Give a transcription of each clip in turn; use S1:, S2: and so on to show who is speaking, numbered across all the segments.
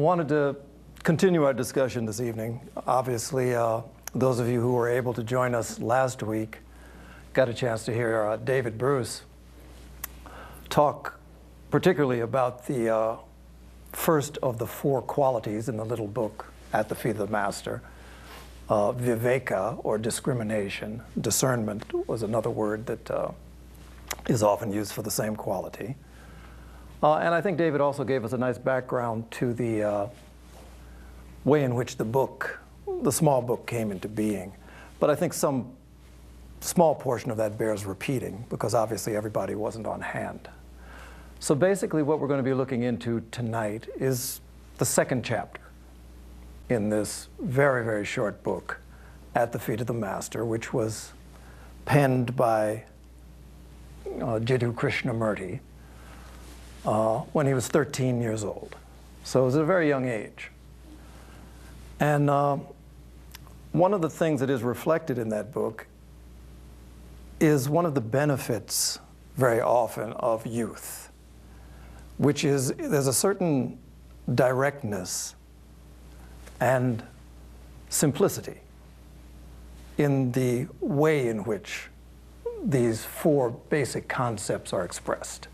S1: wanted to continue our discussion this evening. Obviously, those of you who were able to join us last week got a chance to hear David Bruce talk particularly about the first of the 4 qualities in the little book, At the Feet of the Master. Viveka, or discrimination. Discernment was another word that is often used for the same quality. And I think David also gave us a nice background to the way in which the small book came into being. But I think some small portion of that bears repeating, because obviously everybody wasn't on hand. So basically what we're going to be looking into tonight is the 2nd chapter in this very, very short book, At the Feet of the Master, which was penned by Jiddu Krishnamurti when he was 13 years old. So it was at a very young age. And one of the things that is reflected in that book is one of the benefits very often of youth, which is there's a certain directness and simplicity in the way in which these 4 basic concepts are expressed.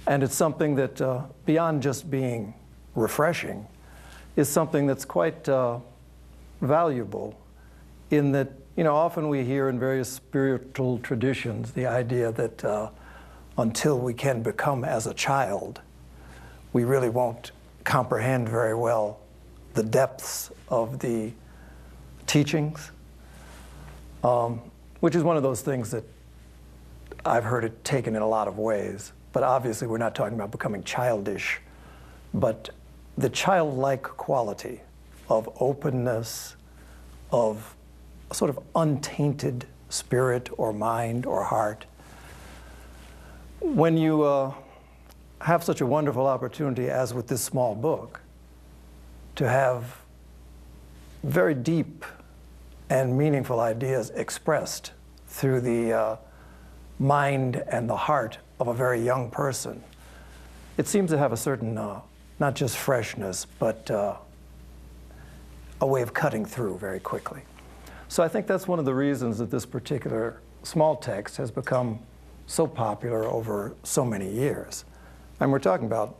S1: And it's something that, beyond just being refreshing, is something that's quite valuable in that, often we hear in various spiritual traditions the idea that until we can become as a child, we really won't comprehend very well the depths of the teachings, which is one of those things that I've heard it taken in a lot of ways. But obviously we're not talking about becoming childish, but the childlike quality of openness, of a sort of untainted spirit or mind or heart. When you have such a wonderful opportunity as with this small book to have very deep and meaningful ideas expressed through the mind and the heart of a very young person, it seems to have a certain, not just freshness, but a way of cutting through very quickly. So I think that's one of the reasons that this particular small text has become so popular over so many years. And we're talking about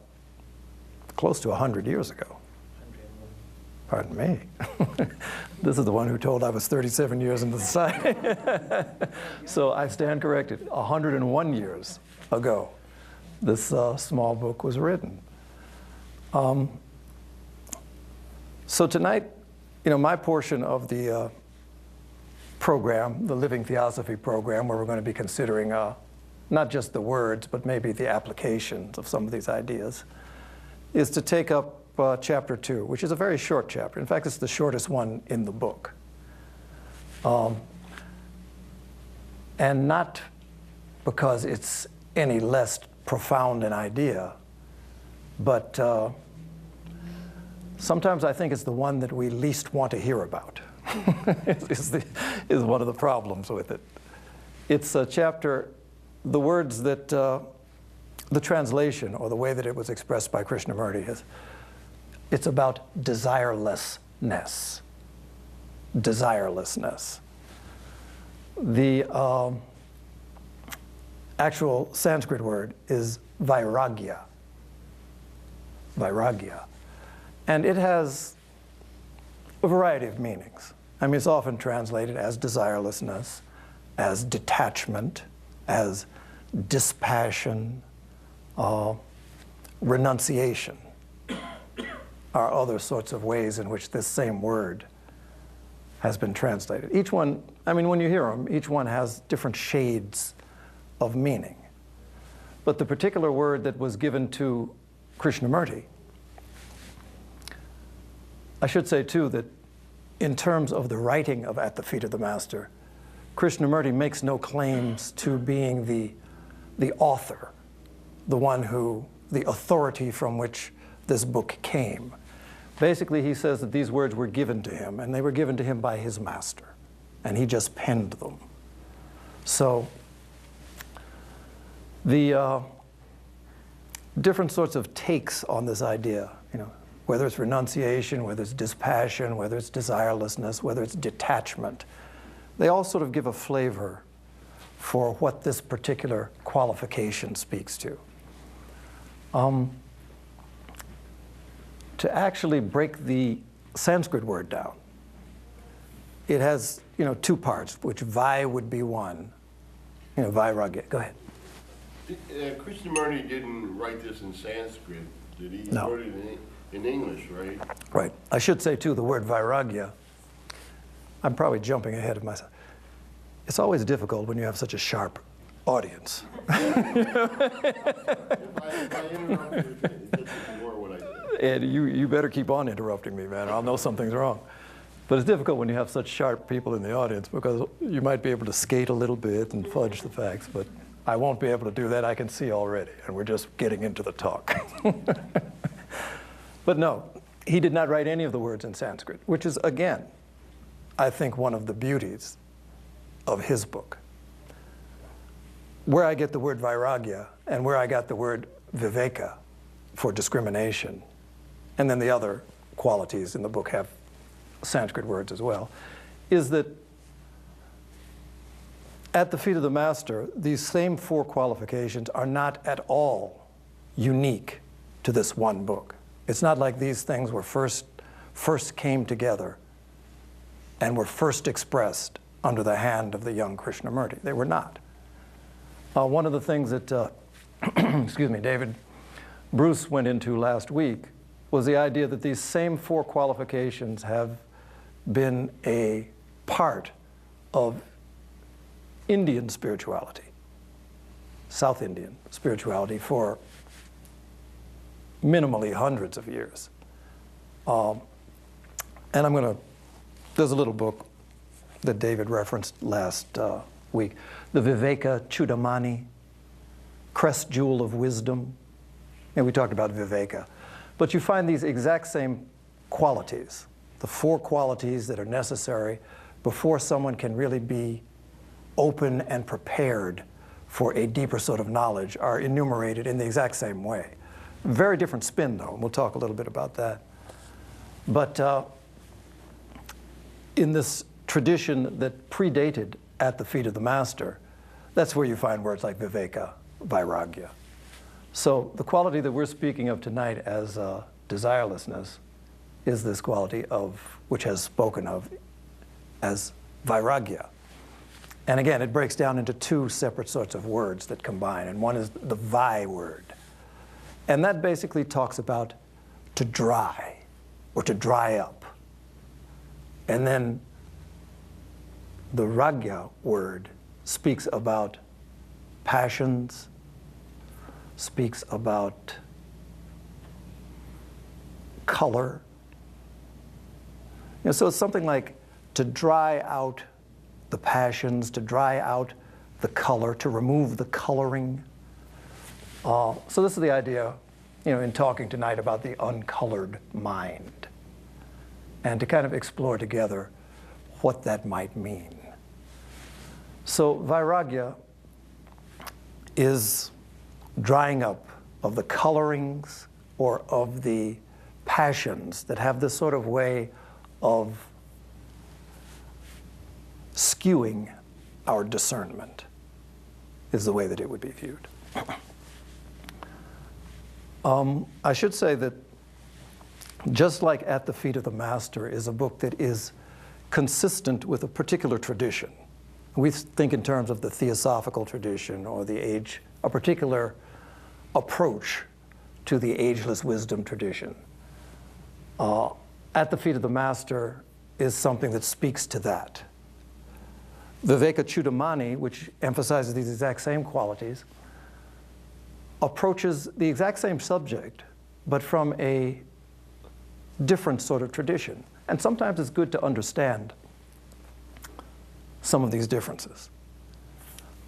S1: close to 100 years ago. Pardon me. This is the one who told I was 37 years in the society. So I stand corrected. 101 years ago, this small book was written. So tonight, my portion of the program, the Living Theosophy program, where we're going to be considering not just the words, but maybe the applications of some of these ideas, is to take up chapter 2, which is a very short chapter. In fact, it's the shortest one in the book. And not because it's any less profound an idea, but sometimes I think it's the one that we least want to hear about, is one of the problems with it. It's a chapter, the words that, the translation, or the way that it was expressed by Krishnamurti is, it's about desirelessness. Desirelessness. The actual Sanskrit word is vairagya. Vairagya. And it has a variety of meanings. I mean, it's often translated as desirelessness, as detachment, as dispassion, renunciation, are other sorts of ways in which this same word has been translated. Each one, I mean, when you hear them, each one has different shades of meaning. But the particular word that was given to Krishnamurti, I should say too that in terms of the writing of At the Feet of the Master, Krishnamurti makes no claims to being the author, the authority from which this book came. Basically, he says that these words were given to him, and they were given to him by his master, and he just penned them. So the different sorts of takes on this idea, whether it's renunciation, whether it's dispassion, whether it's desirelessness, whether it's detachment. They all sort of give a flavor for what this particular qualification speaks to. To actually break the Sanskrit word down, it has, two parts, which vai would be one. Vairagya. Go ahead.
S2: Krishnamurti didn't write this in Sanskrit, did he? He
S1: No.
S2: wrote it in English, right?
S1: Right. I should say, too, the word vairagya, I'm probably jumping ahead of myself. It's always difficult when you have such a sharp audience.
S2: If I interrupt you, just ignore what I said.
S1: And you better keep on interrupting me, man, or I'll know something's wrong. But it's difficult when you have such sharp people in the audience, because you might be able to skate a little bit and fudge the facts, but I won't be able to do that. I can see already, and we're just getting into the talk. But no, he did not write any of the words in Sanskrit, which is, again, I think one of the beauties of his book. Where I get the word vairagya and where I got the word viveka for discrimination, and then the other qualities in the book have Sanskrit words as well, is that at the feet of the master, these same four qualifications are not at all unique to this one book. It's not like these things were first came together and were first expressed under the hand of the young Krishnamurti. They were not. One of the things that, excuse me, David Bruce went into last week was the idea that these same four qualifications have been a part of Indian spirituality, South Indian spirituality, for minimally hundreds of years. And there's a little book that David referenced last week, the Viveka Chudamani, Crest Jewel of Wisdom. And we talked about Viveka. But you find these exact same qualities, the four qualities that are necessary before someone can really be open and prepared for a deeper sort of knowledge, are enumerated in the exact same way. Very different spin, though, and we'll talk a little bit about that. But in this tradition that predated at the feet of the master, that's where you find words like viveka, vairagya. So the quality that we're speaking of tonight as desirelessness is this quality of, which has spoken of as vairagya. And again, it breaks down into two separate sorts of words that combine, and one is the vai word. And that basically talks about to dry, or to dry up. And then the ragya word speaks about passions, speaks about color. So it's something like to dry out the passions, to dry out the color, to remove the coloring. So this is the idea, in talking tonight about the uncolored mind, and to kind of explore together what that might mean. So vairagya is drying up of the colorings or of the passions that have this sort of way of skewing our discernment, is the way that it would be viewed. I should say that just like At the Feet of the Master is a book that is consistent with a particular tradition. We think in terms of the Theosophical tradition or a particular approach to the ageless wisdom tradition. At the Feet of the Master is something that speaks to that. Viveka Chudamani, which emphasizes these exact same qualities, approaches the exact same subject, but from a different sort of tradition. And sometimes it's good to understand some of these differences.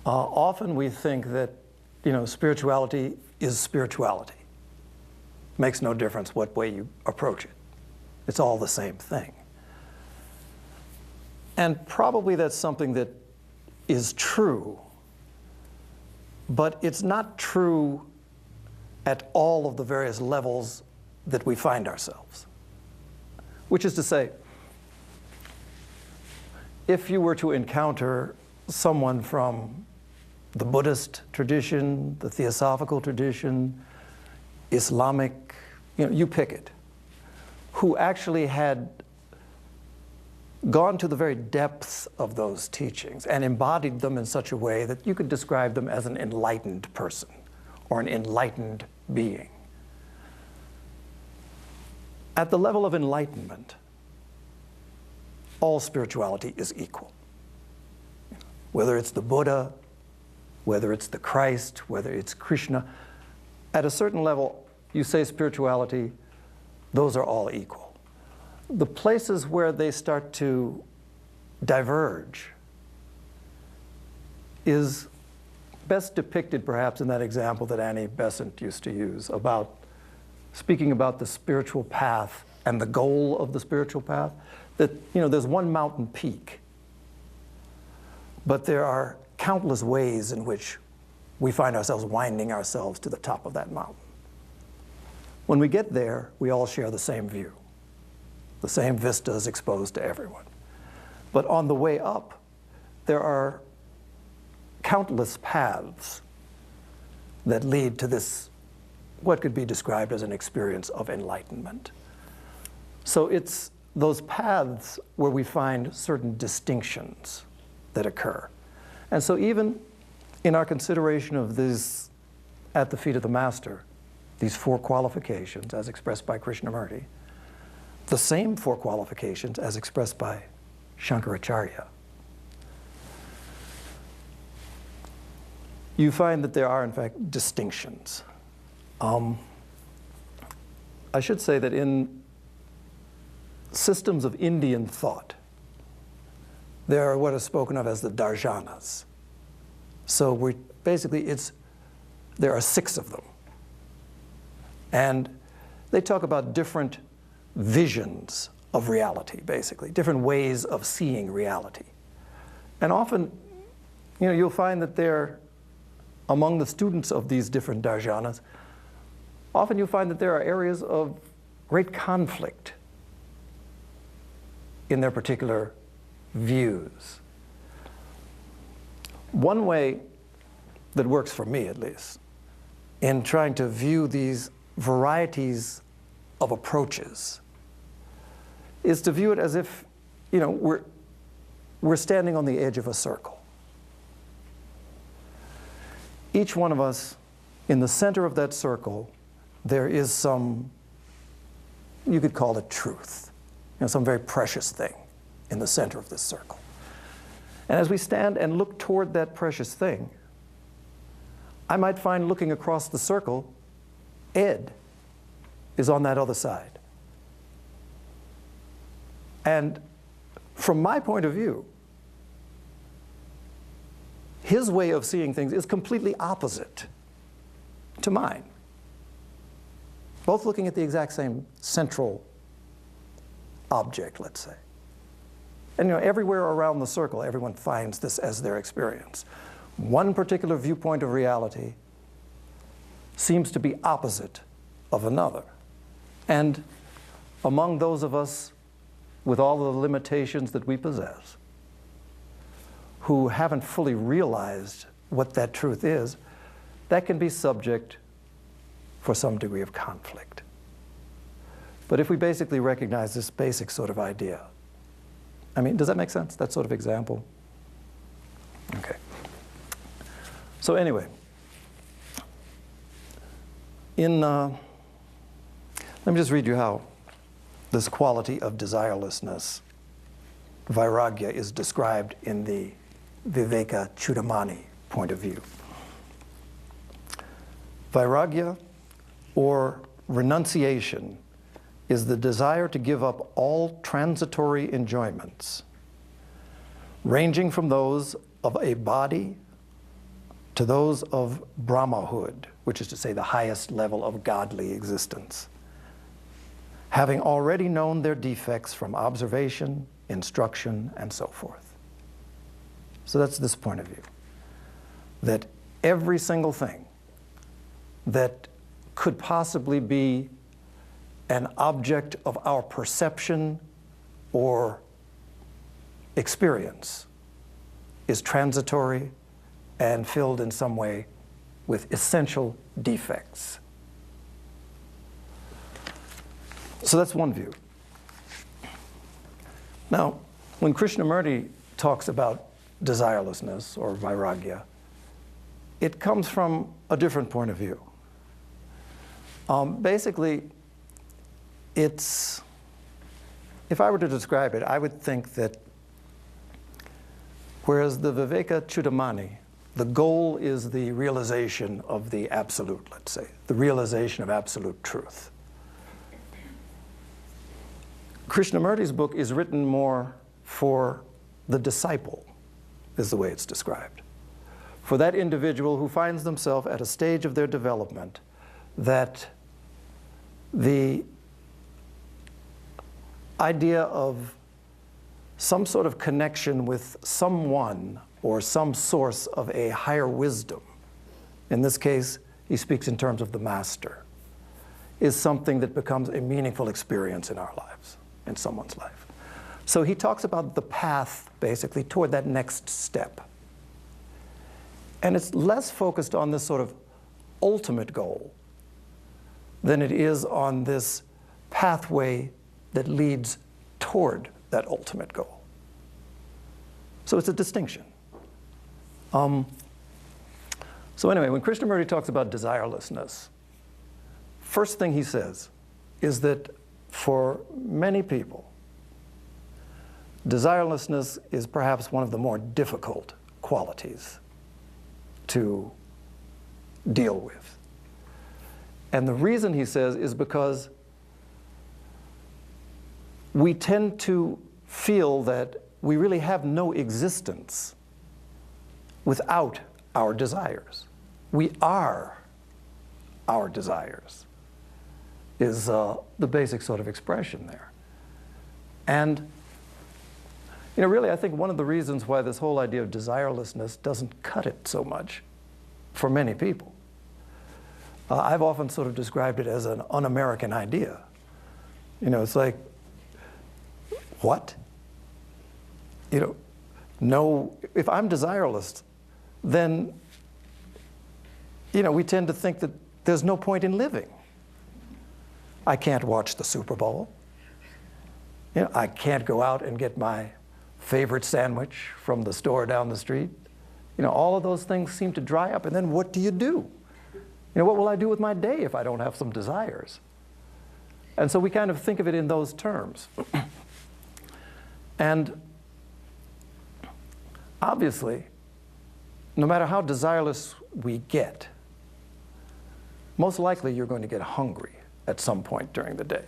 S1: Often we think that, spirituality is spirituality. Makes no difference what way you approach it. It's all the same thing. And probably that's something that is true, but it's not true at all of the various levels that we find ourselves. Which is to say, if you were to encounter someone from the Buddhist tradition, the Theosophical tradition, Islamic, you pick it, who actually had gone to the very depths of those teachings and embodied them in such a way that you could describe them as an enlightened person or an enlightened being. At the level of enlightenment, all spirituality is equal. Whether it's the Buddha, whether it's the Christ, whether it's Krishna, at a certain level, you say spirituality, those are all equal. The places where they start to diverge is best depicted perhaps in that example that Annie Besant used to use about speaking about the spiritual path and the goal of the spiritual path, that there's one mountain peak, but there are countless ways in which we find ourselves winding ourselves to the top of that mountain. When we get there, we all share the same view. The same vista is exposed to everyone. But on the way up, there are countless paths that lead to this, what could be described as an experience of enlightenment. So it's those paths where we find certain distinctions that occur. And so even in our consideration of these at the feet of the Master, these four qualifications as expressed by Krishnamurti, the same four qualifications as expressed by Shankaracharya, you find that there are, in fact, distinctions. I should say that in systems of Indian thought, there are what is spoken of as the darshanas. So there are 6 of them. And they talk about different visions of reality, basically, different ways of seeing reality. And often, you'll find that they're among the students of these different darshanas, often you find that there are areas of great conflict in their particular views. One way that works for me, at least, in trying to view these varieties of approaches is to view it as if, we're standing on the edge of a circle. Each one of us, in the center of that circle, there is some, you could call it truth, some very precious thing in the center of this circle. And as we stand and look toward that precious thing, I might find looking across the circle, Ed is on that other side. And from my point of view, his way of seeing things is completely opposite to mine. Both looking at the exact same central object, let's say. And everywhere around the circle, everyone finds this as their experience. One particular viewpoint of reality seems to be opposite of another. And among those of us with all the limitations that we possess, who haven't fully realized what that truth is, that can be subject for some degree of conflict. But if we basically recognize this basic sort of idea, does that make sense, that sort of example? Okay. So anyway, let me just read you how this quality of desirelessness, vairagya, is described in the Viveka Chudamani point of view. Vairagya, or renunciation, is the desire to give up all transitory enjoyments, ranging from those of a body to those of Brahmahood, which is to say the highest level of godly existence, having already known their defects from observation, instruction, and so forth. So that's this point of view, that every single thing that could possibly be an object of our perception or experience is transitory and filled in some way with essential defects. So that's one view. Now, when Krishnamurti talks about desirelessness or vairagya, it comes from a different point of view. Basically, if I were to describe it, I would think that whereas the Viveka Chudamani, the goal is the realization of the absolute, let's say, the realization of absolute truth. Krishnamurti's book is written more for the disciple, is the way it's described. For that individual who finds themselves at a stage of their development that the idea of some sort of connection with someone or some source of a higher wisdom, in this case, he speaks in terms of the master, is something that becomes a meaningful experience in our lives, in someone's life. So he talks about the path, basically, toward that next step. And it's less focused on this sort of ultimate goal than it is on this pathway that leads toward that ultimate goal. So it's a distinction. So anyway, when Krishnamurti talks about desirelessness, first thing he says is that for many people, desirelessness is perhaps one of the more difficult qualities to deal with. And the reason, he says, is because we tend to feel that we really have no existence without our desires. We are our desires, is the basic sort of expression there. And really, I think one of the reasons why this whole idea of desirelessness doesn't cut it so much for many people, I've often sort of described it as an un-American idea. It's like, what? No, if I'm desireless, then, we tend to think that there's no point in living. I can't watch the Super Bowl. I can't go out and get my favorite sandwich from the store down the street. All of those things seem to dry up, and then what do you do? What will I do with my day if I don't have some desires? And so we kind of think of it in those terms. And obviously, no matter how desireless we get, most likely you're going to get hungry at some point during the day.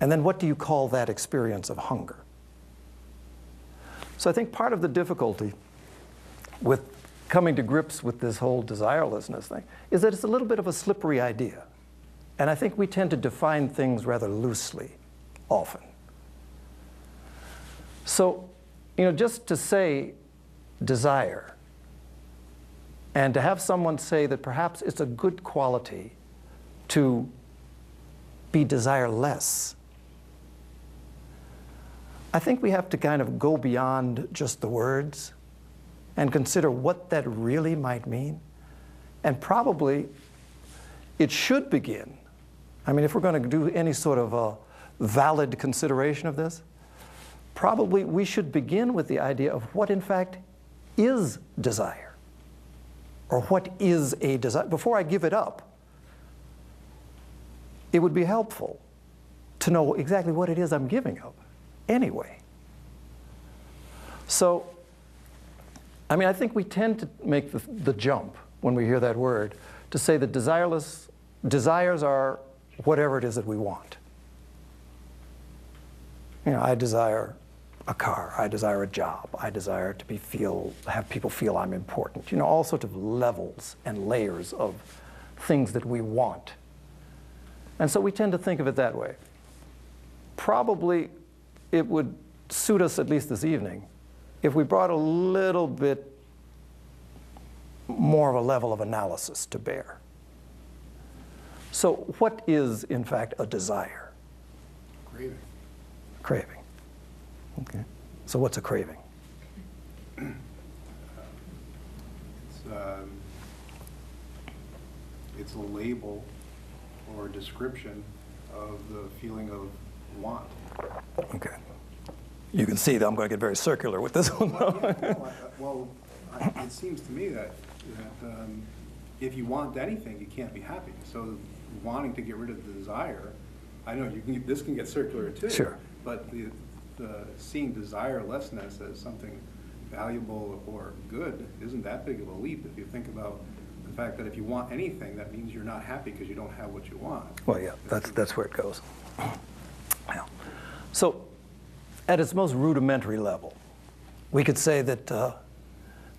S1: And then what do you call that experience of hunger? So I think part of the difficulty with coming to grips with this whole desirelessness thing is that it's a little bit of a slippery idea. And I think we tend to define things rather loosely often. So, just to say desire, and to have someone say that perhaps it's a good quality to be desireless, I think we have to kind of go beyond just the words and consider what that really might mean. And probably it should begin. If we're going to do any sort of a valid consideration of this, probably we should begin with the idea of what in fact is desire, or what is a desire. Before I give it up, it would be helpful to know exactly what it is I'm giving up anyway. So, I think we tend to make the jump when we hear that word to say that desires are whatever it is that we want. I desire a car, I desire a job, I desire to have people feel I'm important. All sorts of levels and layers of things that we want. And so we tend to think of it that way. Probably it would suit us, at least this evening, if we brought a little bit more of a level of analysis to bear. So what is, in fact, a desire?
S3: craving.
S1: Craving. Okay. So what's a craving?
S3: It's a label or a description of the feeling of want.
S1: Okay. You can see that I'm going to get very circular with this one.
S3: It seems to me that if you want anything, you can't be happy. So wanting to get rid of the desire, I know this can get circular too.
S1: Sure.
S3: But the seeing desirelessness as something valuable or good isn't that big of a leap if you think about the fact that if you want anything, that means you're not happy because you don't have what you want.
S1: Well, yeah, that's where it goes. Yeah. So, at its most rudimentary level, we could say that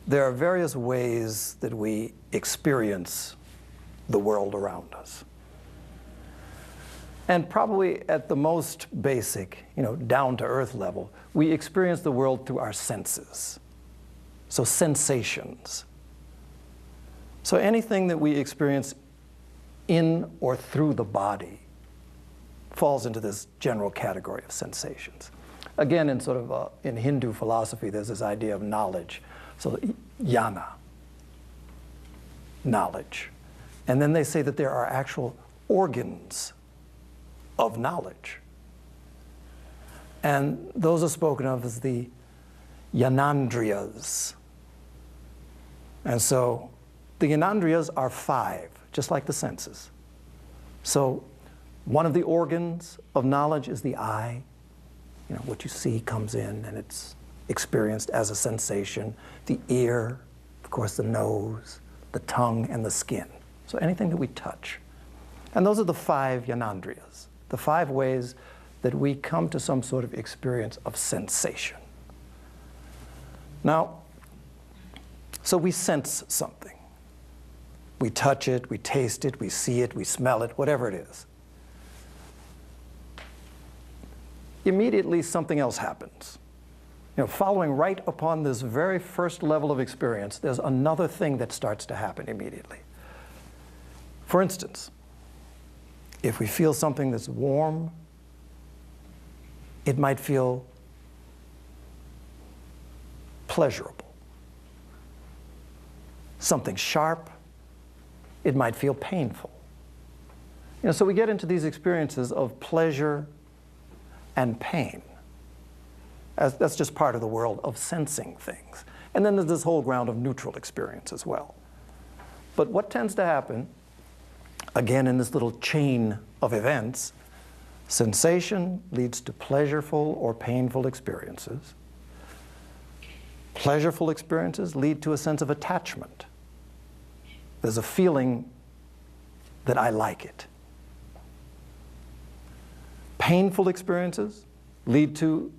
S1: there are various ways that we experience the world around us. And probably at the most basic, down-to-earth level, we experience the world through our senses. So sensations. So anything that we experience in or through the body falls into this general category of sensations. Again, in Hindu philosophy, there's this idea of knowledge. So jnana, knowledge. And then they say that there are actual organs of knowledge. And those are spoken of as the jnanendriyas. And so the jnanendriyas are 5, just like the senses. So one of the organs of knowledge is the eye. What you see comes in and it's experienced as a sensation. The ear, of course, the nose, the tongue, and the skin. So anything that we touch. And those are the 5 jnanendriyas, the 5 ways that we come to some sort of experience of sensation. Now, so we sense something. We touch it, we taste it, we see it, we smell it, whatever it is. Immediately something else happens. Following right upon this very first level of experience, there's another thing that starts to happen immediately. For instance, if we feel something that's warm, it might feel pleasurable. Something sharp, it might feel painful. So we get into these experiences of pleasure and pain. That's just part of the world of sensing things. And then there's this whole ground of neutral experience as well. But what tends to happen, again in this little chain of events, sensation leads to pleasureful or painful experiences. Pleasureful experiences lead to a sense of attachment. There's a feeling that I like it. Painful experiences lead to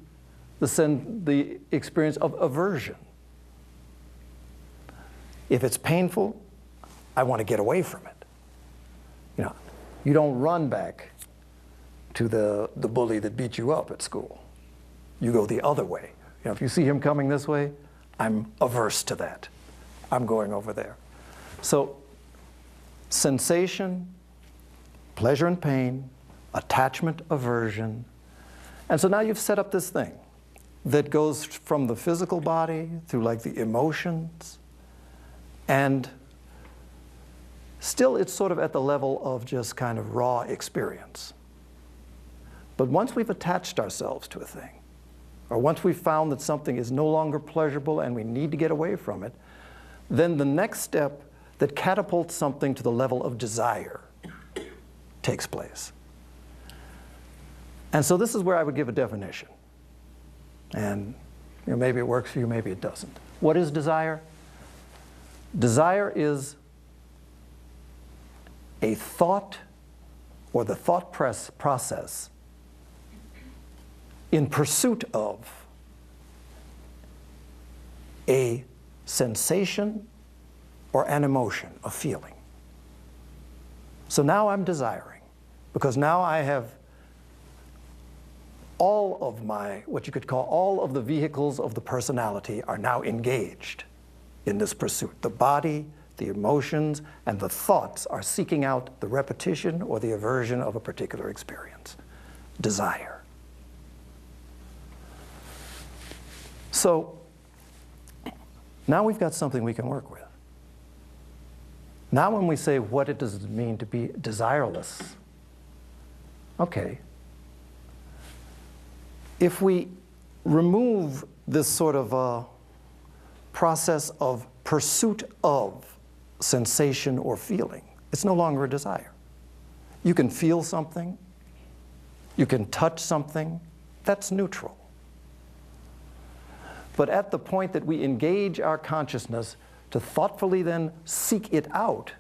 S1: the experience of aversion. If it's painful, I want to get away from it. You don't run back to the bully that beat you up at school. You go the other way. If you see him coming this way, I'm averse to that. I'm going over there. So sensation, pleasure and pain, attachment, aversion. And so now you've set up this thing that goes from the physical body through like the emotions, and still it's sort of at the level of just kind of raw experience. But once we've attached ourselves to a thing, or once we've found that something is no longer pleasurable and we need to get away from it, then the next step that catapults something to the level of desire takes place. And so this is where I would give a definition. And maybe it works for you, maybe it doesn't. What is desire? Desire is a thought or the thought process in pursuit of a sensation or an emotion, a feeling. So now I'm desiring, because now I have all of what you could call all of the vehicles of the personality are now engaged in this pursuit. The body, the emotions, and the thoughts are seeking out the repetition or the aversion of a particular experience. Desire. So now we've got something we can work with. Now when we say, what does it mean to be desireless? Okay. If we remove this sort of process of pursuit of sensation or feeling, it's no longer a desire. You can feel something, you can touch something, that's neutral. But at the point that we engage our consciousness to thoughtfully then seek it out,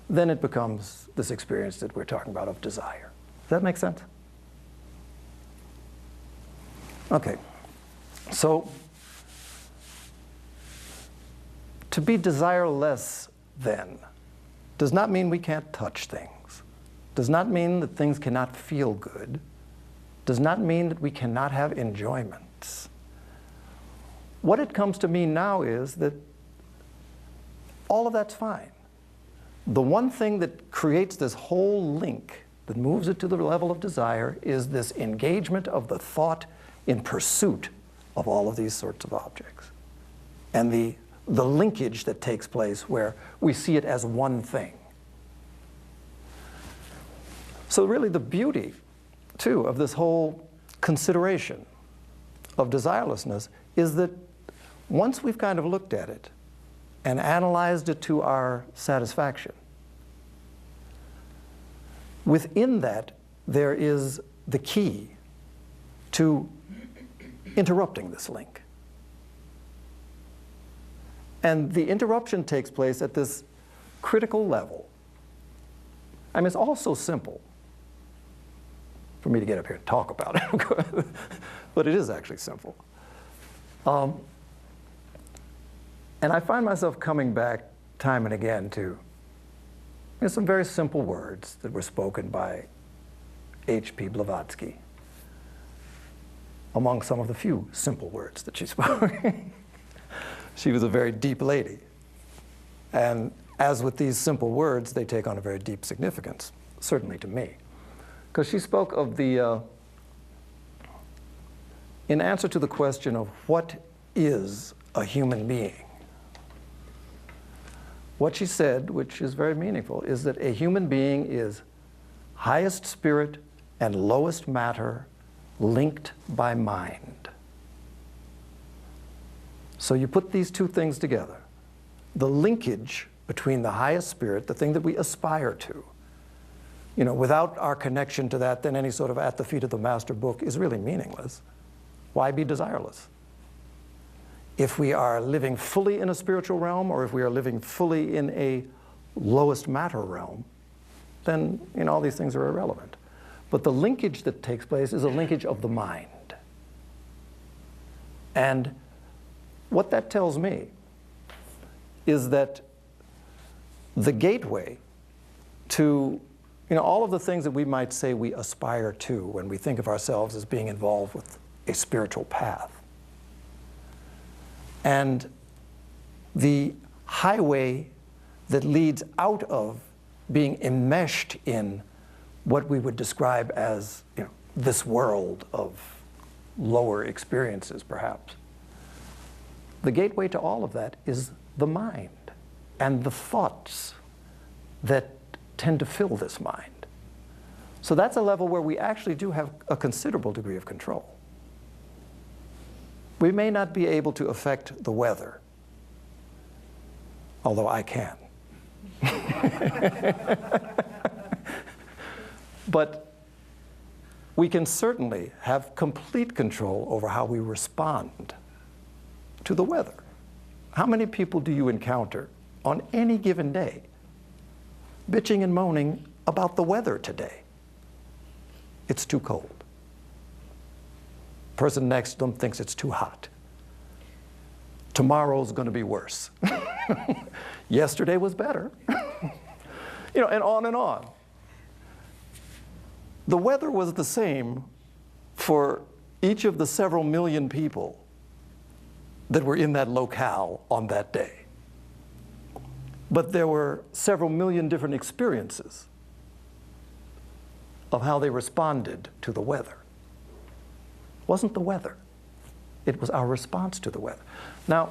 S1: then it becomes this experience that we're talking about of desire. Does that make sense? Okay, so to be desireless then does not mean we can't touch things, does not mean that things cannot feel good, does not mean that we cannot have enjoyments. What it comes to mean now is that all of that's fine. The one thing that creates this whole link that moves it to the level of desire is this engagement of the thought in pursuit of all of these sorts of objects. And the linkage that takes place where we see it as one thing. So really the beauty, too, of this whole consideration of desirelessness is that once we've kind of looked at it and analyzed it to our satisfaction, within that there is the key to interrupting this link. And the interruption takes place at this critical level. I mean, it's all so simple for me to get up here and talk about it, but it is actually simple. And I find myself coming back time and again to some very simple words that were spoken by H.P. Blavatsky, among some of the few simple words that she spoke. She was a very deep lady. And as with these simple words, they take on a very deep significance, certainly to me. Because she spoke of the, in answer to the question of what is a human being, what she said, which is very meaningful, is that a human being is highest spirit and lowest matter linked by mind. So you put these two things together. The linkage between the highest spirit, the thing that we aspire to, without our connection to that, then any sort of at the feet of the master book is really meaningless. Why be desireless? If we are living fully in a spiritual realm, or if we are living fully in a lowest matter realm, then all these things are irrelevant. But the linkage that takes place is a linkage of the mind. And what that tells me is that the gateway to all of the things that we might say we aspire to when we think of ourselves as being involved with a spiritual path, and the highway that leads out of being enmeshed in what we would describe as this world of lower experiences, perhaps. The gateway to all of that is the mind and the thoughts that tend to fill this mind. So that's a level where we actually do have a considerable degree of control. We may not be able to affect the weather, although I can. But we can certainly have complete control over how we respond to the weather. How many people do you encounter on any given day bitching and moaning about the weather today? It's too cold. The person next to them thinks it's too hot. Tomorrow's going to be worse. Yesterday was better. And on and on. The weather was the same for each of the several million people that were in that locale on that day. But there were several million different experiences of how they responded to the weather. It wasn't the weather. It was our response to the weather. Now,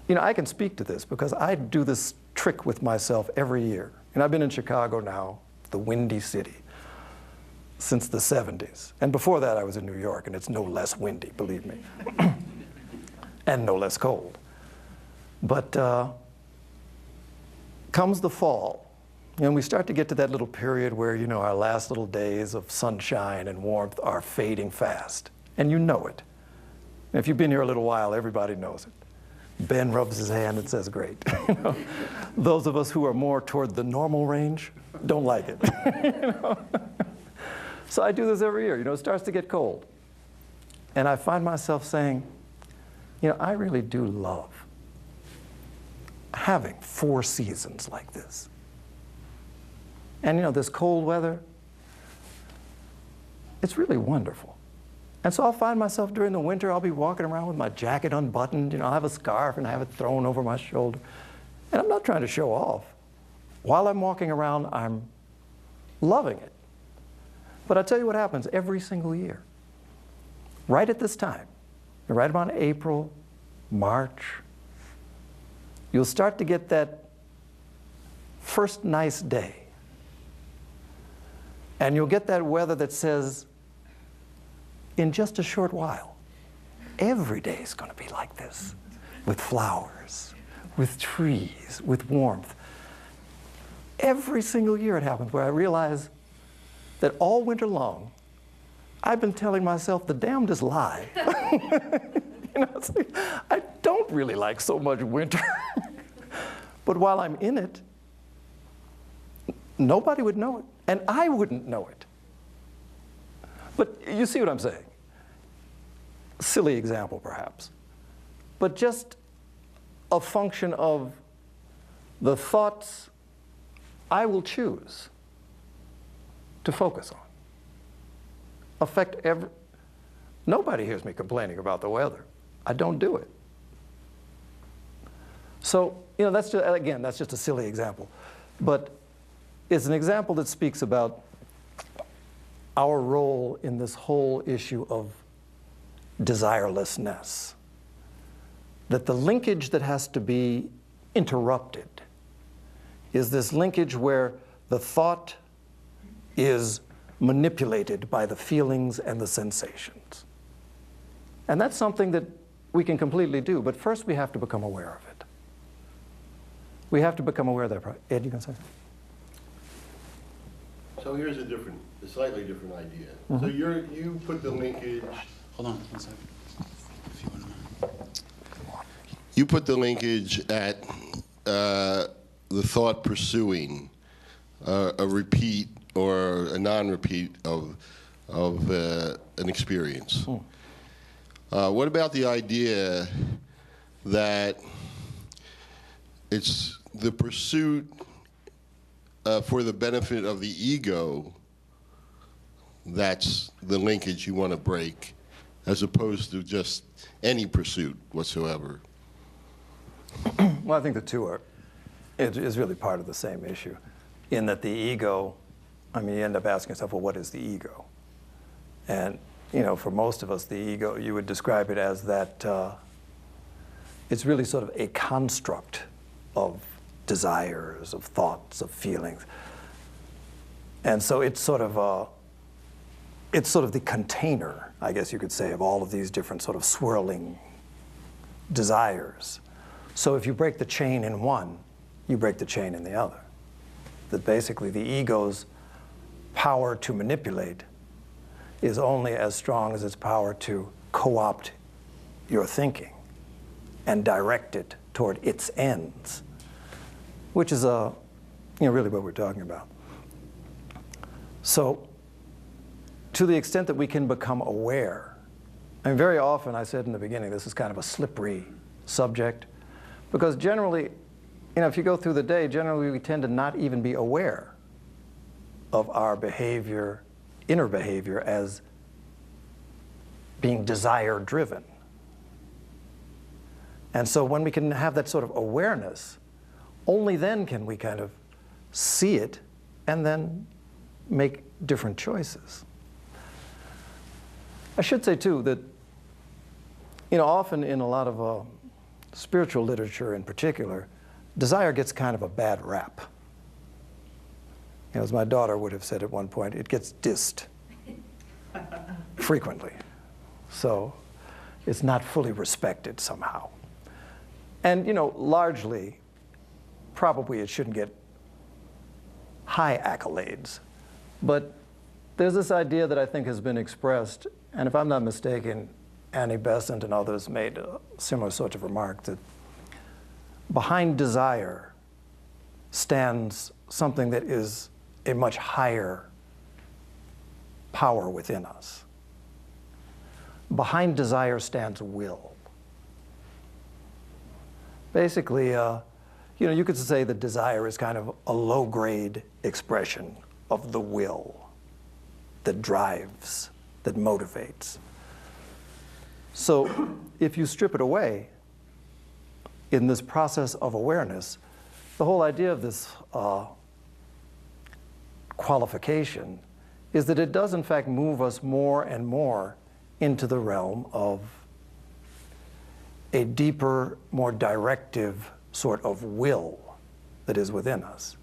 S1: you know, I can speak to this because I do this trick with myself every year. And I've been in Chicago now, the Windy City, since the 70s. And before that, I was in New York, and it's no less windy, believe me, and no less cold. But comes the fall, and we start to get to that little period where, you know, our last little days of sunshine and warmth are fading fast. And you know it. And if you've been here a little while, everybody knows it. Ben rubs his hand and says, great. You know, those of us who are more toward the normal range don't like it. You know? So I do this every year. You know, it starts to get cold. And I find myself saying, you know, I really do love having 4 seasons like this. And you know, this cold weather, it's really wonderful. And so I'll find myself during the winter, I'll be walking around with my jacket unbuttoned, you know, I'll have a scarf and I have it thrown over my shoulder. And I'm not trying to show off. While I'm walking around, I'm loving it. But I'll tell you what happens every single year. Right at this time, right about April, March, you'll start to get that first nice day. And you'll get that weather that says, in just a short while, every day is going to be like this, with flowers, with trees, with warmth. Every single year it happens where I realize that all winter long, I've been telling myself the damnedest lie. You know, it's like, I don't really like so much winter. But while I'm in it, nobody would know it, and I wouldn't know it. But you see what I'm saying? Silly example, perhaps. But just a function of the thoughts I will choose to focus on. Affect every... Nobody hears me complaining about the weather. I don't do it. So, you know, that's just, again, that's just a silly example. But it's an example that speaks about our role in this whole issue of desirelessness. That the linkage that has to be interrupted is this linkage where the thought is manipulated by the feelings and the sensations. And that's something that we can completely do, but first we have to become aware of it. We have to become aware of that. Ed, you can say something?
S2: So here's a slightly different idea. So you put the linkage.
S4: Hold on 1 second. If you wouldn't mind.
S2: You put the linkage at the thought pursuing a repeat or a non-repeat of an experience. What about the idea that it's the pursuit for the benefit of the ego, that's the linkage you want to break, as opposed to just any pursuit whatsoever?
S1: Well, I think the two are, it is really part of the same issue, in that the ego, I mean, you end up asking yourself, well, what is the ego? And, you know, for most of us, the ego, you would describe it as that it's really sort of a construct of desires, of thoughts, of feelings. And so it's sort of the container, I guess you could say, of all of these different sort of swirling desires. So if you break the chain in one, you break the chain in the other. That basically the ego's power to manipulate is only as strong as its power to co-opt your thinking and direct it toward its ends, which is really what we're talking about. So to the extent that we can become aware, I mean, very often, I said in the beginning, this is kind of a slippery subject, because generally, you know, if you go through the day, generally we tend to not even be aware of our behavior, inner behavior, as being desire-driven. And so when we can have that sort of awareness, only then can we kind of see it and then make different choices. I should say, too, that Often in a lot of spiritual literature in particular, desire gets kind of a bad rap. As my daughter would have said at one point, it gets dissed frequently. So it's not fully respected somehow. And, largely, probably it shouldn't get high accolades. But there's this idea that I think has been expressed, and if I'm not mistaken, Annie Besant and others made a similar sort of remark, that behind desire stands something that is a much higher power within us. Behind desire stands will. Basically, you could say that desire is kind of a low-grade expression of the will that drives, that motivates. So if you strip it away in this process of awareness, the whole idea of this qualification is that it does in fact move us more and more into the realm of a deeper, more directive sort of will that is within us,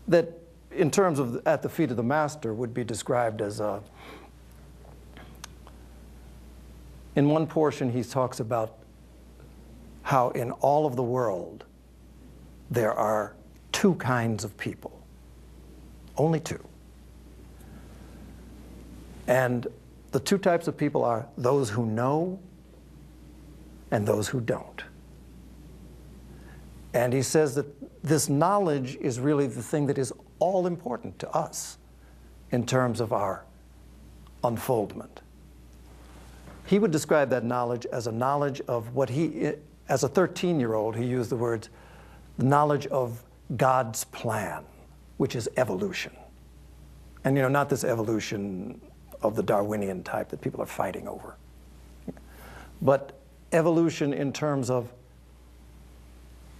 S1: that in terms of at the feet of the master would be described as in one portion he talks about how in all of the world there are two kinds of people. Only two. And the two types of people are those who know and those who don't. And he says that this knowledge is really the thing that is all important to us in terms of our unfoldment. He would describe that knowledge as a knowledge of what as a 13-year-old, he used the words, the knowledge of God's plan, which is evolution. And not this evolution of the Darwinian type that people are fighting over, but evolution in terms of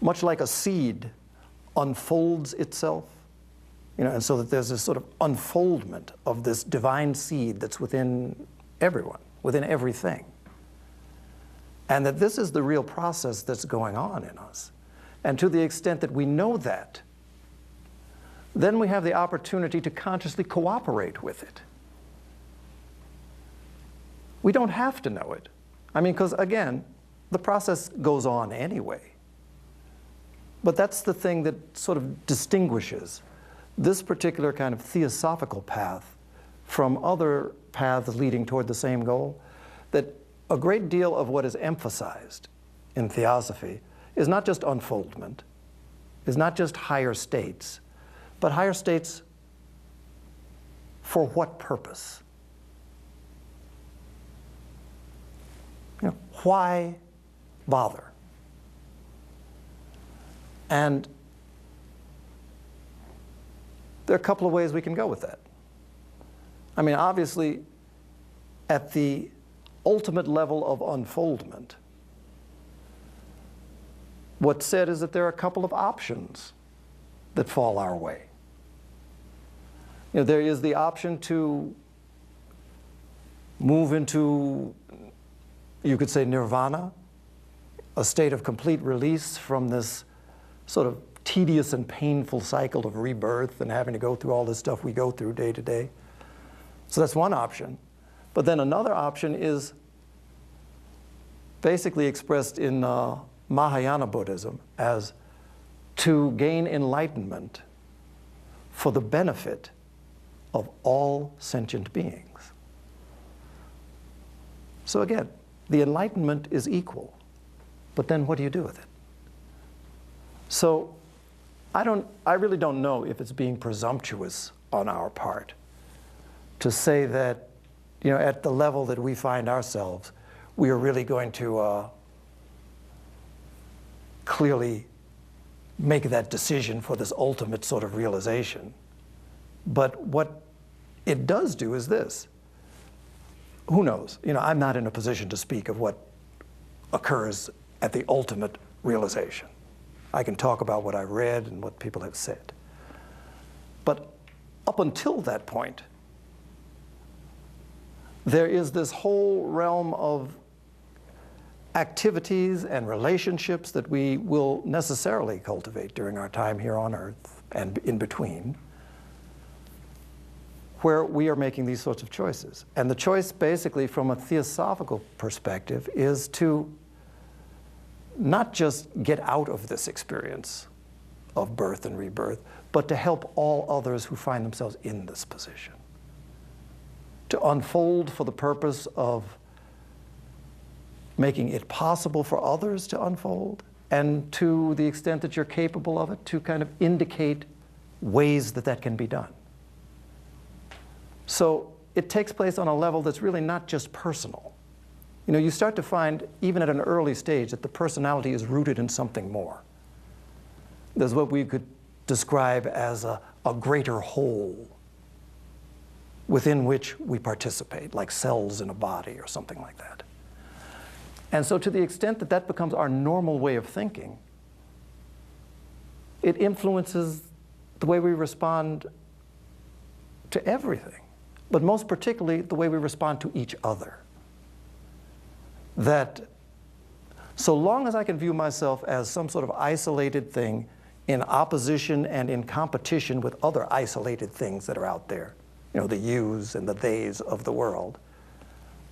S1: much like a seed unfolds itself, and so that there's this sort of unfoldment of this divine seed that's within everyone, within everything. And that this is the real process that's going on in us. And to the extent that we know that, then we have the opportunity to consciously cooperate with it. We don't have to know it. Because again, the process goes on anyway. But that's the thing that sort of distinguishes this particular kind of theosophical path from other paths leading toward the same goal, that a great deal of what is emphasized in theosophy is not just unfoldment, is not just higher states, but higher states for what purpose? Why bother? And there are a couple of ways we can go with that. Obviously, at the ultimate level of unfoldment, what's said is that there are a couple of options that fall our way. There is the option to move into, you could say, nirvana, a state of complete release from this sort of tedious and painful cycle of rebirth and having to go through all this stuff we go through day to day. So that's one option. But then another option is basically expressed in Mahayana Buddhism as to gain enlightenment for the benefit of all sentient beings. So again, the enlightenment is equal, but then what do you do with it? So I really don't know if it's being presumptuous on our part to say that, at the level that we find ourselves, we are really going to clearly make that decision for this ultimate sort of realization. But what it does do is this. Who knows? I'm not in a position to speak of what occurs at the ultimate realization. I can talk about what I read and what people have said. But up until that point, there is this whole realm of activities and relationships that we will necessarily cultivate during our time here on earth and in between, where we are making these sorts of choices. And the choice basically from a theosophical perspective is to not just get out of this experience of birth and rebirth, but to help all others who find themselves in this position. To unfold for the purpose of making it possible for others to unfold, and to the extent that you're capable of it, to kind of indicate ways that that can be done. So it takes place on a level that's really not just personal. You know, you start to find, even at an early stage, that the personality is rooted in something more. There's what we could describe as a greater whole within which we participate, like cells in a body or something like that. And so to the extent that that becomes our normal way of thinking, it influences the way we respond to everything, but most particularly the way we respond to each other. That so long as I can view myself as some sort of isolated thing in opposition and in competition with other isolated things that are out there, you know, the yous and the theys of the world,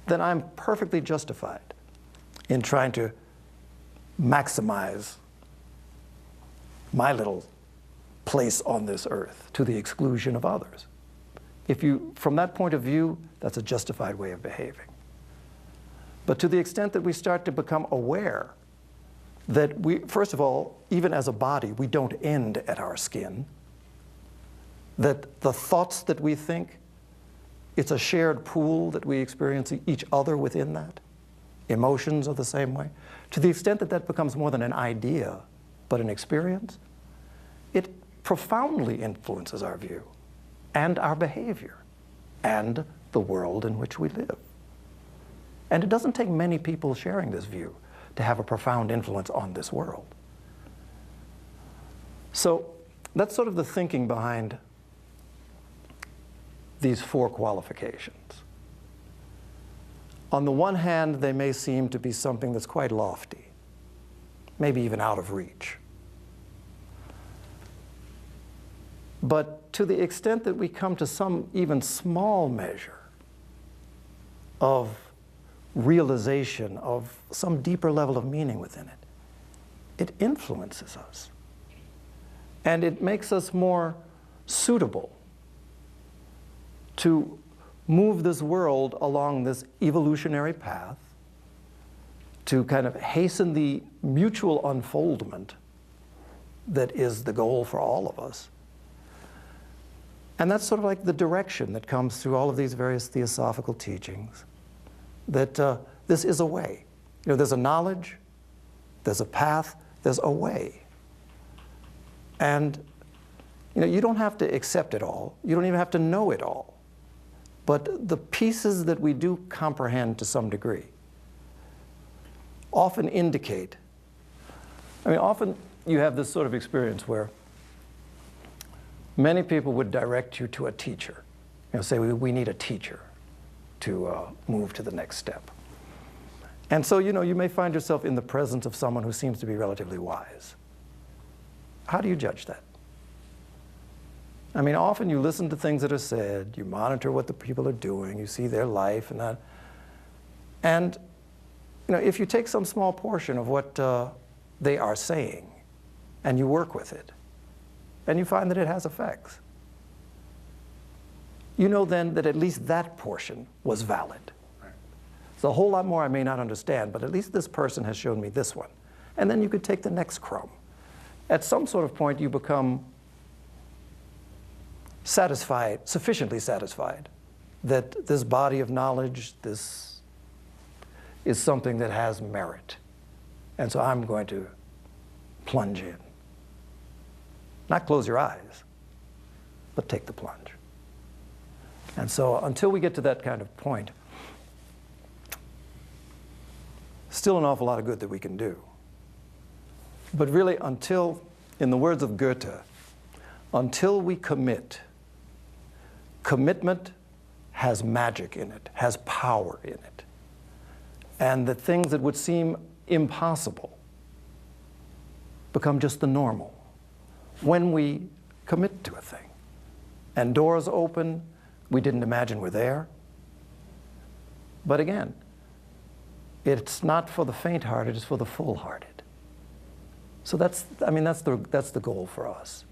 S1: then I'm perfectly justified in trying to maximize my little place on this earth to the exclusion of others. If you, from that point of view, that's a justified way of behaving. But to the extent that we start to become aware that we, first of all, even as a body, we don't end at our skin, that the thoughts that we think, it's a shared pool that we experience each other within that. Emotions are the same way. To the extent that that becomes more than an idea, but an experience, it profoundly influences our view and our behavior and the world in which we live. And it doesn't take many people sharing this view to have a profound influence on this world. So that's sort of the thinking behind these 4 qualifications. On the one hand, they may seem to be something that's quite lofty, maybe even out of reach. But to the extent that we come to some even small measure of realization of some deeper level of meaning within it, it influences us. And it makes us more suitable to move this world along this evolutionary path, to kind of hasten the mutual unfoldment that is the goal for all of us. And that's sort of like the direction that comes through all of these various theosophical teachings, that this is a way. You know, there's a knowledge, there's a path, there's a way. And you know, you don't have to accept it all. You don't even have to know it all. But the pieces that we do comprehend to some degree often indicate, I mean, often you have this sort of experience where many people would direct you to a teacher. You know, say, we need a teacher to move to the next step. And so, you know, you may find yourself in the presence of someone who seems to be relatively wise. How do you judge that? I mean, often you listen to things that are said, you monitor what the people are doing, you see their life and that. And, you know, if you take some small portion of what they are saying and you work with it, and you find that it has effects, you know then that at least that portion was valid.
S3: Right.
S1: So a whole lot more I may not understand, but at least this person has shown me this one. And then you could take the next crumb. At some sort of point, you become satisfied, sufficiently satisfied, that this body of knowledge, this is something that has merit. And so I'm going to plunge in. Not close your eyes, but take the plunge. And so until we get to that kind of point, still an awful lot of good that we can do. But really until, in the words of Goethe, until we commit, commitment has magic in it, has power in it. And the things that would seem impossible become just the normal when we commit to a thing. And doors open we didn't imagine were there. But again, it's not for the faint-hearted, it's for the full-hearted. So that's the goal for us.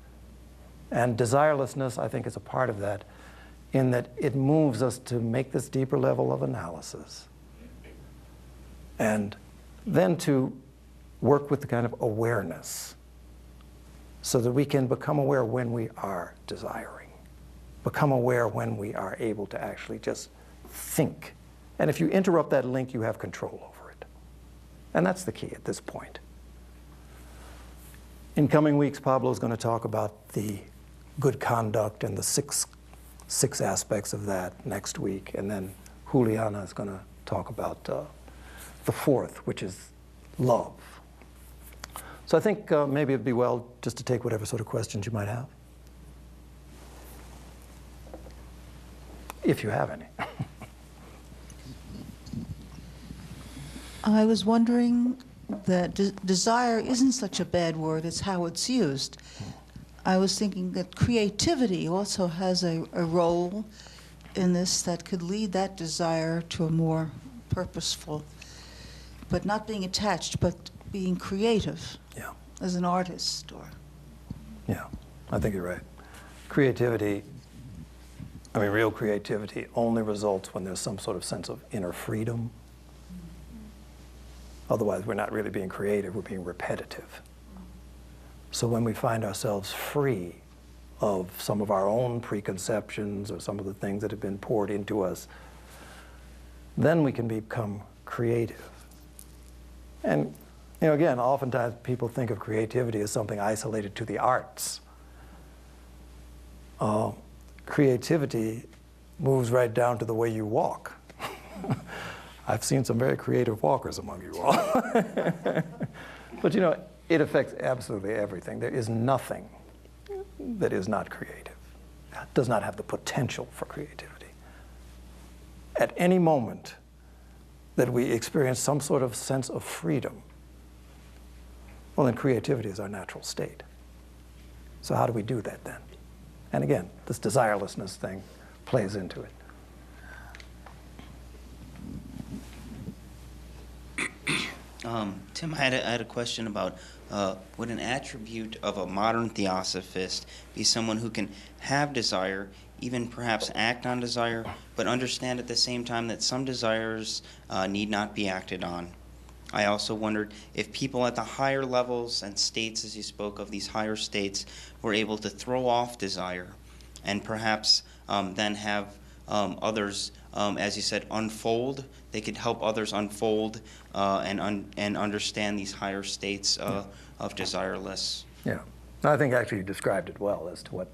S1: And desirelessness, I think, is a part of that, in that it moves us to make this deeper level of analysis. And then to work with the kind of awareness so that we can become aware when we are desiring, become aware when we are able to actually just think. And if you interrupt that link, you have control over it. And that's the key at this point. In coming weeks, Pablo is going to talk about the good conduct and the six aspects of that next week. And then Juliana is going to talk about the fourth, which is love. So I think maybe it'd be well just to take whatever sort of questions you might have, if you have any.
S5: I was wondering that desire isn't such a bad word, it's how it's used. I was thinking that creativity also has a role in this that could lead that desire to a more purposeful, but not being attached, but being creative.
S1: Yeah.
S5: As an artist or...
S1: Yeah, I think you're right. Creativity, real creativity only results when there's some sort of sense of inner freedom. Otherwise, we're not really being creative, we're being repetitive. So when we find ourselves free of some of our own preconceptions or some of the things that have been poured into us, then we can become creative. And again, oftentimes people think of creativity as something isolated to the arts. Creativity moves right down to the way you walk. I've seen some very creative walkers among you all. But it affects absolutely everything. There is nothing that is not creative, does not have the potential for creativity. At any moment that we experience some sort of sense of freedom, well, then creativity is our natural state. So how do we do that then? And again, this desirelessness thing plays into it.
S4: Tim, I had a question about would an attribute of a modern theosophist be someone who can have desire, even perhaps act on desire, but understand at the same time that some desires need not be acted on? I also wondered if people at the higher levels and states, as you spoke of, these higher states, were able to throw off desire and perhaps then have others, as you said, unfold. They could help others unfold and understand these higher states of desireless.
S1: Yeah. I think actually you described it well as to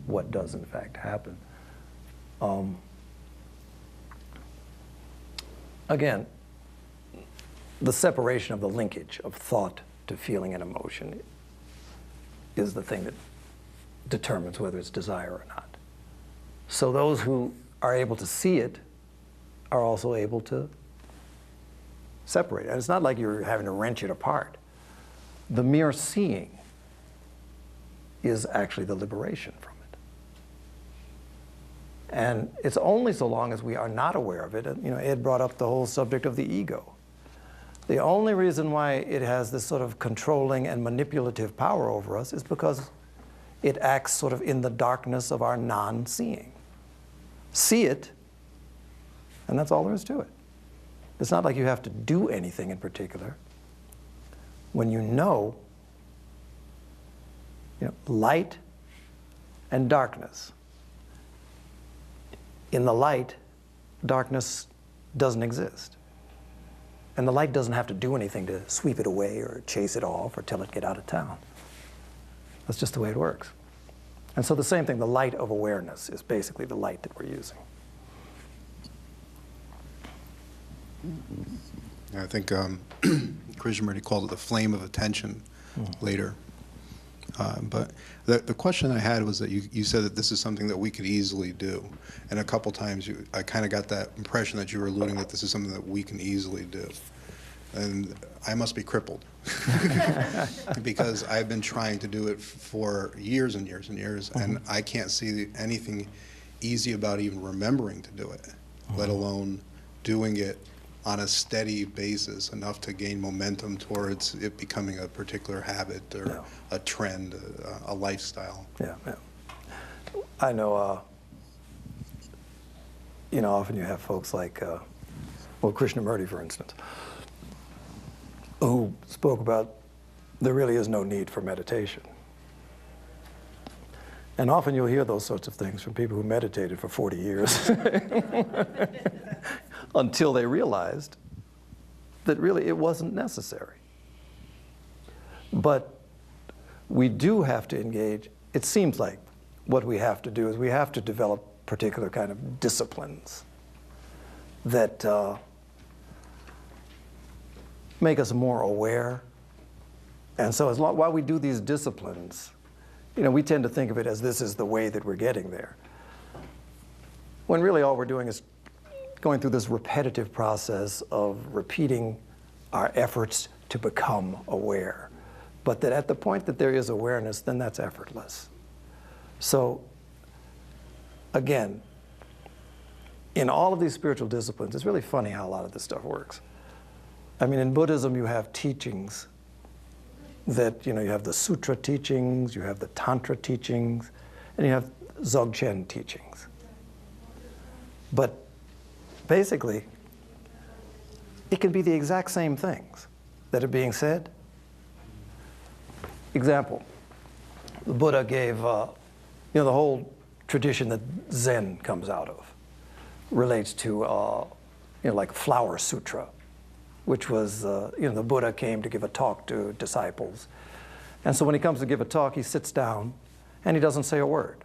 S1: what does in fact happen. Again, the separation of the linkage of thought to feeling and emotion is the thing that determines whether it's desire or not. So those who are able to see it are also able to separate it. And it's not like you're having to wrench it apart. The mere seeing is actually the liberation from it. And it's only so long as we are not aware of it. Ed brought up the whole subject of the ego. The only reason why it has this sort of controlling and manipulative power over us is because it acts sort of in the darkness of our non-seeing. See it, and that's all there is to it. It's not like you have to do anything in particular. When you know, light and darkness. In the light, darkness doesn't exist. And the light doesn't have to do anything to sweep it away or chase it off or tell it to get out of town. That's just the way it works. And so the same thing, the light of awareness is basically the light that we're using.
S6: I think Krishnamurti called it the flame of attention later. But the question I had was that you said that this is something that we could easily do. And a couple times I kind of got that impression that you were alluding that this is something that we can easily do. And I must be crippled because I've been trying to do it for years and years and years, and I can't see anything easy about even remembering to do it, let alone doing it on a steady basis enough to gain momentum towards it becoming a particular habit or a trend, a lifestyle.
S1: Yeah, yeah. I know, often you have folks like, Krishnamurti, for instance, who spoke about there really is no need for meditation. And often you'll hear those sorts of things from people who meditated for 40 years until they realized that really it wasn't necessary. But we do have to engage. It seems like what we have to do is we have to develop particular kind of disciplines that make us more aware. And so while we do these disciplines, we tend to think of it as this is the way that we're getting there. When really all we're doing is going through this repetitive process of repeating our efforts to become aware. But that at the point that there is awareness, then that's effortless. So, again, in all of these spiritual disciplines, it's really funny how a lot of this stuff works. I mean, in Buddhism, you have teachings that, you have the sutra teachings, you have the tantra teachings, and you have Dzogchen teachings. But basically, it can be the exact same things that are being said. Example, the Buddha gave, the whole tradition that Zen comes out of relates to, like Flower Sutra, which was, the Buddha came to give a talk to disciples. And so when he comes to give a talk, he sits down and he doesn't say a word.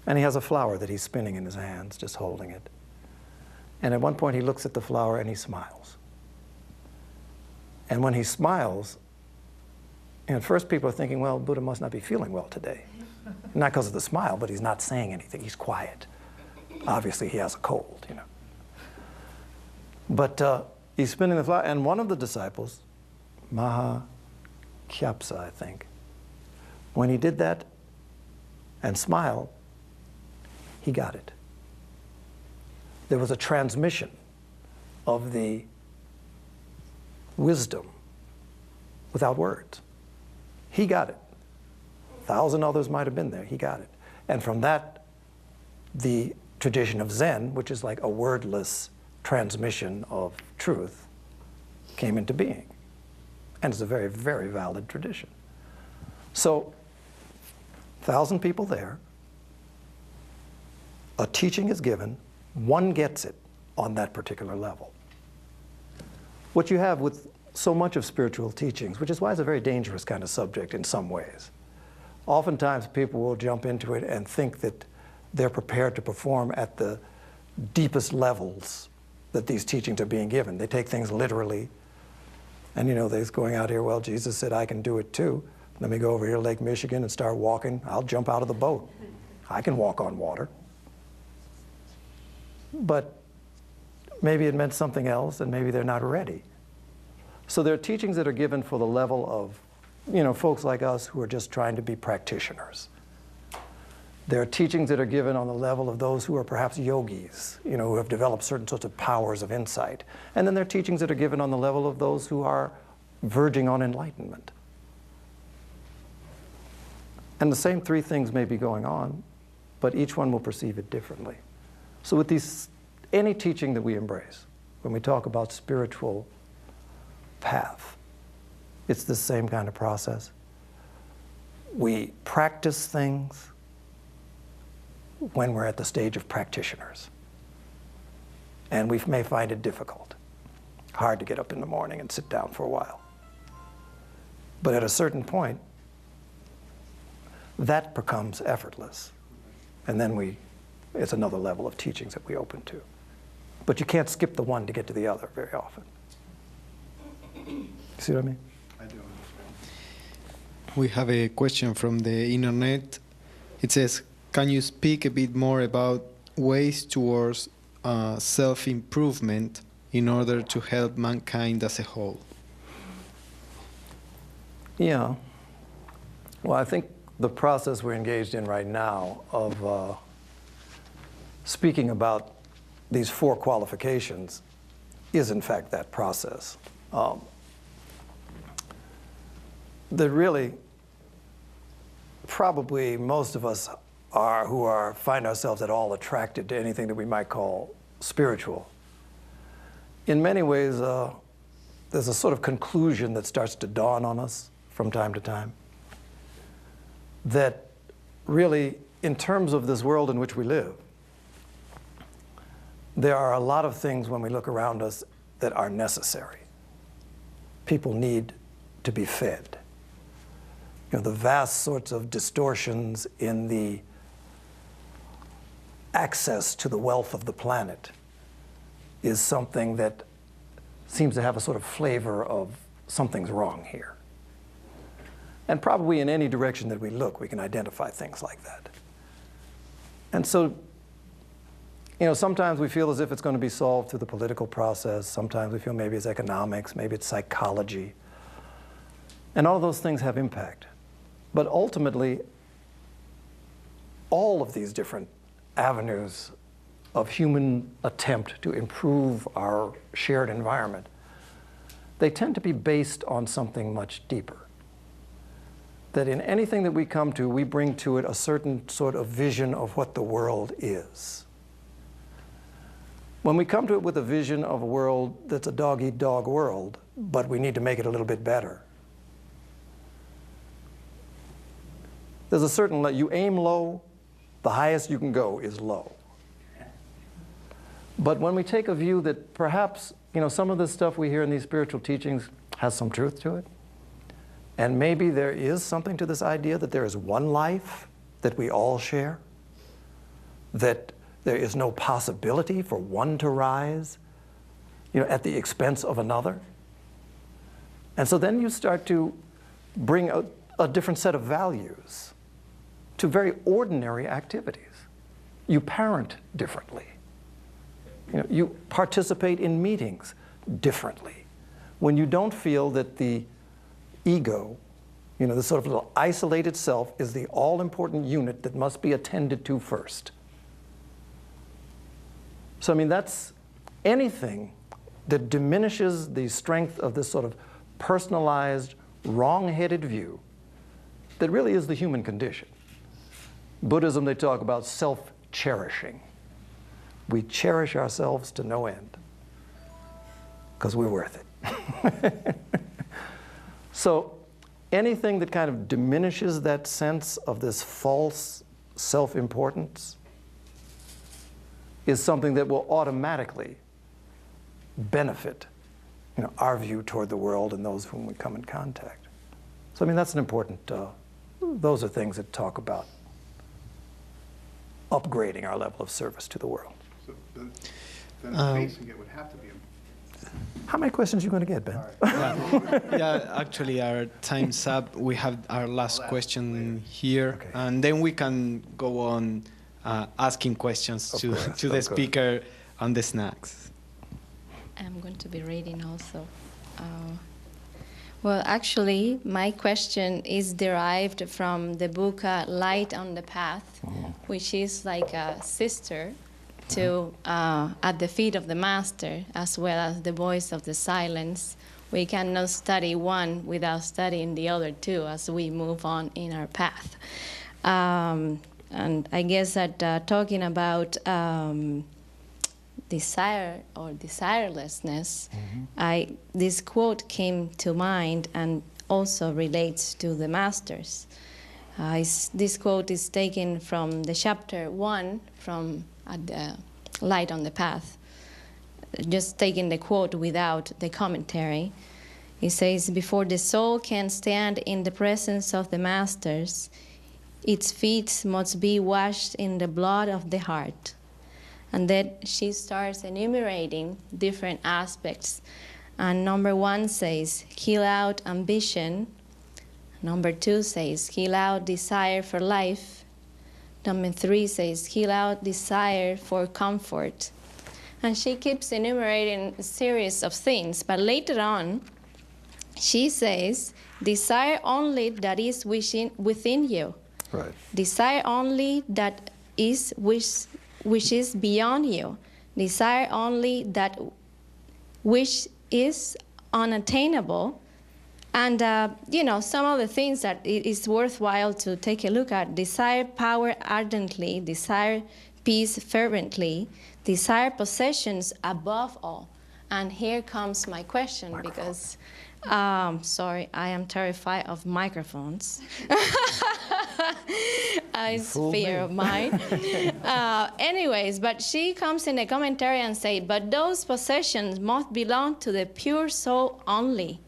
S1: And he has a flower that he's spinning in his hands, just holding it. And at one point he looks at the flower and he smiles. And when he smiles, at first people are thinking, well, Buddha must not be feeling well today. Not because of the smile, but he's not saying anything, he's quiet. Obviously he has a cold, But he's spinning the flower, and one of the disciples, Maha Kyapsa, I think, when he did that and smiled, he got it. There was a transmission of the wisdom without words. He got it. 1,000 others might have been there. He got it. And from that, the tradition of Zen, which is like a wordless transmission of truth, came into being. And it's a very, very valid tradition. So, 1,000 people there, a teaching is given, one gets it on that particular level. What you have with so much of spiritual teachings, which is why it's a very dangerous kind of subject in some ways. Oftentimes people will jump into it and think that they're prepared to perform at the deepest levels that these teachings are being given. They take things literally. And they're going out here, well, Jesus said I can do it too. Let me go over here to Lake Michigan and start walking. I'll jump out of the boat. I can walk on water. But maybe it meant something else, and maybe they're not ready. So there are teachings that are given for the level of, folks like us who are just trying to be practitioners. There are teachings that are given on the level of those who are perhaps yogis, who have developed certain sorts of powers of insight. And then there are teachings that are given on the level of those who are verging on enlightenment. And the same three things may be going on, but each one will perceive it differently. So with any teaching that we embrace, when we talk about spiritual path, it's the same kind of process. We practice things when we're at the stage of practitioners. And we may find it difficult, hard to get up in the morning and sit down for a while. But at a certain point, that becomes effortless. And then it's another level of teachings that we open to. But you can't skip the one to get to the other very often. See what I mean?
S3: I do
S7: We have a question from the internet. It says, can you speak a bit more about ways towards self-improvement in order to help mankind as a whole?
S1: Yeah. Well, I think the process we're engaged in right now of speaking about these 4 qualifications is, in fact, that process. That really, probably most of us find ourselves at all attracted to anything that we might call spiritual. In many ways, there's a sort of conclusion that starts to dawn on us from time to time that really, in terms of this world in which we live, there are a lot of things when we look around us that are necessary. People need to be fed. You know, the vast sorts of distortions in the access to the wealth of the planet is something that seems to have a sort of flavor of something's wrong here. And probably in any direction that we look, we can identify things like that. And so, you know, sometimes we feel as if it's going to be solved through the political process. Sometimes we feel maybe it's economics, maybe it's psychology. And all of those things have impact. But ultimately, all of these different avenues of human attempt to improve our shared environment, they tend to be based on something much deeper. That in anything that we come to, we bring to it a certain sort of vision of what the world is. When we come to it with a vision of a world that's a dog-eat-dog world, but we need to make it a little bit better, there's a certain, you aim low, the highest you can go is low. But when we take a view that perhaps, you know, some of the stuff we hear in these spiritual teachings has some truth to it, and maybe there is something to this idea that there is one life that we all share, that there is no possibility for one to rise, you know, at the expense of another. And so then you start to bring a different set of values to very ordinary activities. You parent differently. You know, you participate in meetings differently. When you don't feel that the ego, you know, the sort of little isolated self is the all-important unit that must be attended to first. So, I mean, that's anything that diminishes the strength of this sort of personalized, wrong-headed view that really is the human condition. Buddhism, they talk about self-cherishing. We cherish ourselves to no end because we're worth it. So anything that kind of diminishes that sense of this false self-importance is something that will automatically benefit, you know, our view toward the world and those whom we come in contact. So I mean, that's an important, those are things that talk about upgrading our level of service to the world.
S3: So then basing it would have to be.
S1: How many questions are you going to get, Ben?
S7: Yeah, actually our time's up. We have our last question here,
S1: Okay.
S7: and then we can go on asking questions to the speaker on the snacks.
S8: I'm going to be reading also. Well, actually, my question is derived from the book Light on the Path, which is like a sister to At the Feet of the Master, as well as The Voice of the Silence. We cannot study one without studying the other two as we move on in our path. And I guess that talking about desire or desirelessness, this quote came to mind and also relates to the masters. This quote is taken from the chapter 1 from the Light on the Path. Just taking the quote without the commentary. It says, "Before the soul can stand in the presence of the masters, its feet must be washed in the blood of the heart." And then she starts enumerating different aspects. And number 1 says, kill out ambition. Number 2 says, heal out desire for life. Number 3 says, heal out desire for comfort. And she keeps enumerating a series of things, but later on, she says, desire only that is within you.
S1: Right.
S8: Desire only that is which is beyond you. Desire only that which is unattainable. And, some of the things that it is worthwhile to take a look at. Desire power ardently. Desire peace fervently. Desire possessions above all. And here comes my question, because, sorry, I am terrified of microphones. It's fear of mine. Anyways, but she comes in a commentary and says, but those possessions must belong to the pure soul only,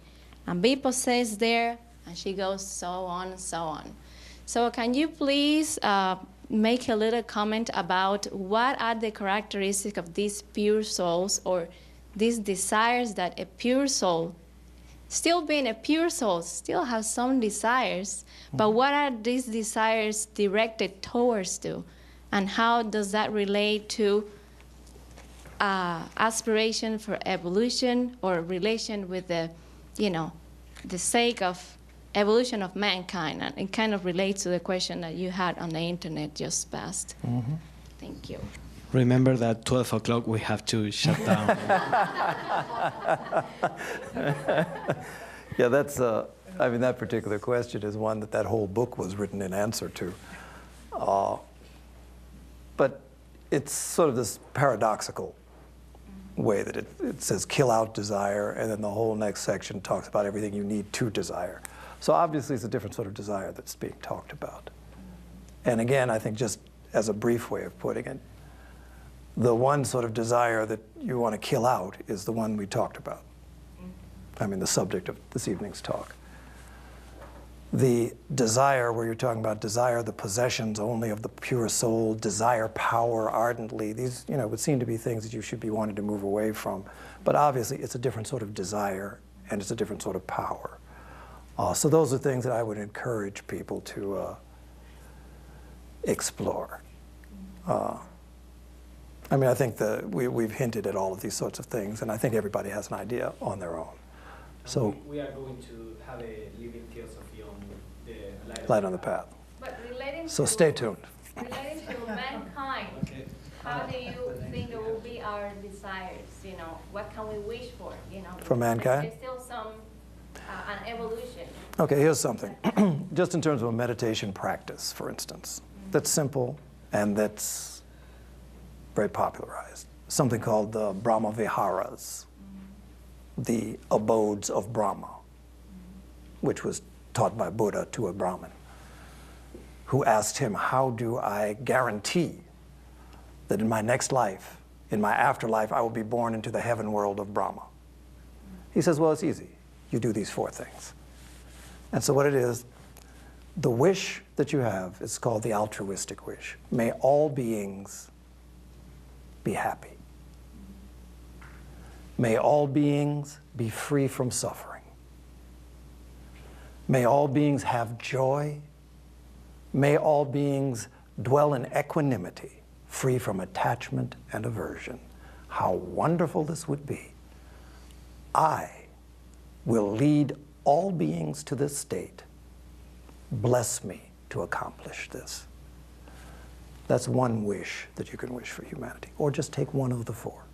S8: and be possessed there, and she goes so on and so on. So can you please make a little comment about what are the characteristics of these pure souls, or these desires that a pure soul, still being a pure soul, still has some desires, but what are these desires directed towards to, and how does that relate to aspiration for evolution, or relation with the sake of evolution of mankind? And it kind of relates to the question that you had on the internet just past.
S1: Mm-hmm.
S8: Thank you.
S9: Remember that 12 o'clock we have to shut down.
S1: Yeah, that's, that particular question is one that whole book was written in answer to. But it's sort of this paradoxical way that it says kill out desire, and then the whole next section talks about everything you need to desire. So obviously it's a different sort of desire that's being talked about. And again, I think just as a brief way of putting it, the one sort of desire that you want to kill out is the one we talked about. The subject of this evening's talk. The desire, where you're talking about desire, the possessions only of the pure soul, desire power ardently, these would seem to be things that you should be wanting to move away from. But obviously it's a different sort of desire, and it's a different sort of power. So those are things that I would encourage people to explore. I think we've hinted at all of these sorts of things, and I think everybody has an idea on their own. So
S10: we are going to have a Living Theosophy on the
S1: Light on the Path.
S8: But relating
S1: So
S8: to,
S1: stay tuned.
S8: Relating to mankind,
S10: Okay.
S8: how do you think it will be our desires? What can we wish for?
S1: For mankind?
S8: There's still some an evolution.
S1: Okay, here's something. Just in terms of a meditation practice, for instance, that's simple and that's very popularized. Something called the Brahma Viharas, the abodes of Brahma, which was taught by Buddha to a Brahmin, who asked him, how do I guarantee that in my next life, in my afterlife, I will be born into the heaven world of Brahma? He says, well, it's easy. You do these 4 things. And so what it is, the wish that you have is called the altruistic wish. May all beings be happy. May all beings be free from suffering. May all beings have joy. May all beings dwell in equanimity, free from attachment and aversion. How wonderful this would be. I will lead all beings to this state. Bless me to accomplish this. That's one wish that you can wish for humanity, or just take one of the 4.